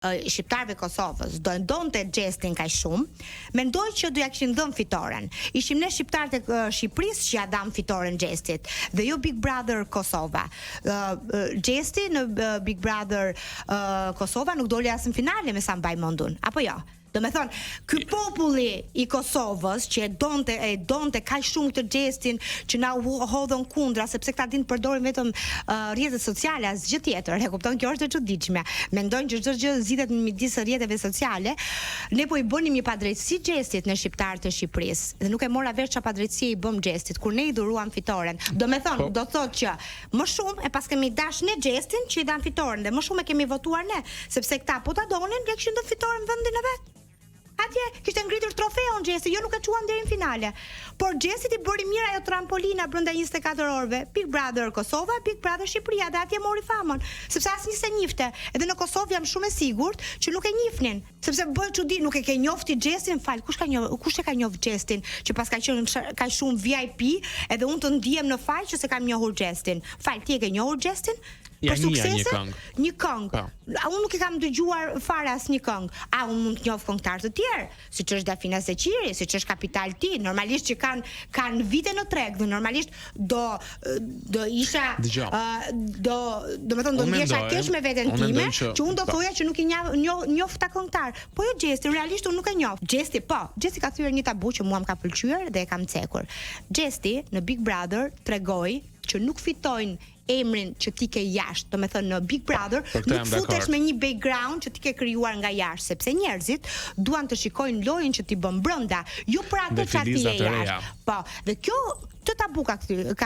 shqiptarëve Kosovës donte gestin kaq shumë, mendoj që do ja kishin dhënë fitoren. Ishim ne shqiptarët e Shqipërisë që ja dam fitoren gestit, dhe jo Big Brother Kosova. Gesti në Big Brother Kosova nuk doli as në finale, me sa mbaj mendun, apo jo? Do me thonë, ky populli i Kosovës që e donte kaq shumë këtë gestin që na hodhën kundra, sepse këta dinë përdorin vetëm rrjetet sociale, as gjë tjetër. E kupton, kjo është e çuditshme. Mendojnë që çdo gjë zgjidhet midis rrjeteve sociale. Ne po i bënim një padrejtësi gestit në shqiptarët e Shqipërisë. Dhe nuk e mora vesh çfarë padrejtësie i bëm gestit kur ne i dhuruam fitoren. Do me thonë, do thotë që më shumë e pas kemi dash ne gestin që i dan fitoren, dhe më shumë e kemi votuar ne, sepse këta po ta donin, ne kishin dhënë fitoren në vendin e vet. Atje kishte ngritur trofeun Gjesi, jo nuk e çuan deri në finale. Por Gjesi i bëri mirë ajo trampolina brenda 24 orëve. Big Brother Kosova, Big Brother Shqipëria, dhe atje mori famën, sepse asnjë se njifte. Edhe në Kosovë jam shumë e sigurt që nuk e njihnin, sepse bëhet çudi, nuk e ke njofti Gjesin, fal, kush e ka njoft Gjestin, që pas ka qenë ka shumë VIP, edhe unë të ndihem në fal që se kam njohur Gjestin. Fal, ti e ke njohur Gjestin? Ja, për suksese? një këngë. Unë nuk e kam dëgjuar fare asnjë këngë. Unë mund të njoh këngëtar të tjerë, siç është Dafina Seqiri, siç është Kapital Ti, normalisht që kanë vite në treg, dhe normalisht do isha do me thonë do ndjesha keq me veten time, që unë do thoja që nuk i njoh ta këngëtar. Po jo Gjesti, realisht unë nuk e njoh. Gjesti ka thyer një tabu që mua më ka pëlqyer dhe e kam cekur. Gjesti në Big Brother tregoi që nuk fitojnë emrin që ti ke jashtë, do me thënë në Big Brother, nuk futesh me një background që ti ke krijuar nga jashtë, sepse njerëzit duan të shikojnë lojën që ti bën brenda, jo për atë çfarë ti je jashtë. Po, dhe kjo të tabu ka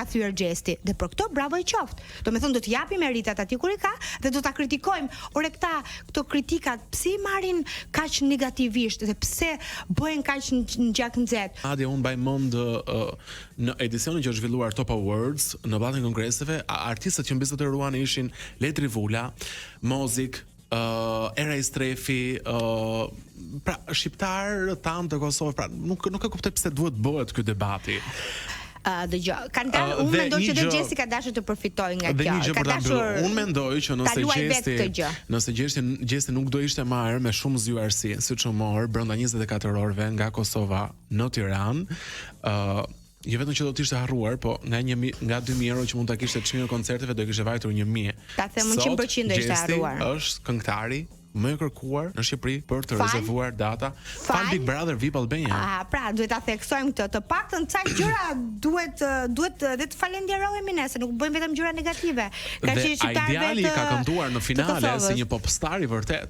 thyer Gjesti, dhe për këto bravo i qoftë. Do me thonë do të japim meritat atij kur i ka, dhe do ta kritikojmë. Ore këto kritikat pse i marrin kaq negativisht dhe pse bëhen kaq ngjak nxehtë. Madje unë mbaj mend në edicionin që është zhvilluar Top Awards në ballatin kongreseve, artistët që mbizotëruan ishin Letri Vula, Mozik, Era Istrefi, pra shqiptar tan të Kosovës, pra nuk e kuptoj pse duhet bëhet ky debati. Dëgjoj, unë mendoj që dhe Gjesi ka dashur të përfitojë nga kjo. Ka dashur. Unë mendoj që nëse Gjesi nuk do ishte marrë me shumë zyrësi, siç u mor brenda 24 orëve nga Kosova në Tiranë, jo vetëm që do të ishte harruar, po nga 2000 euro që mund ta kishte çmimin e koncerteve do kishte vajtur 1000. Ta them 100% ishte harruar. Gjesi është këngëtari më i kërkuar në Shqipëri për të rezervuar data. Fal Big Brother VIP Albania. Pra duhet ta theksojmë këtë. Të paktën ca gjëra duhet edhe të falenderohemi ne, se nuk bëjmë vetëm gjëra negative. Ka qenë shqiptar vetë. Ideali ka kënduar në finale si një popstar i vërtet.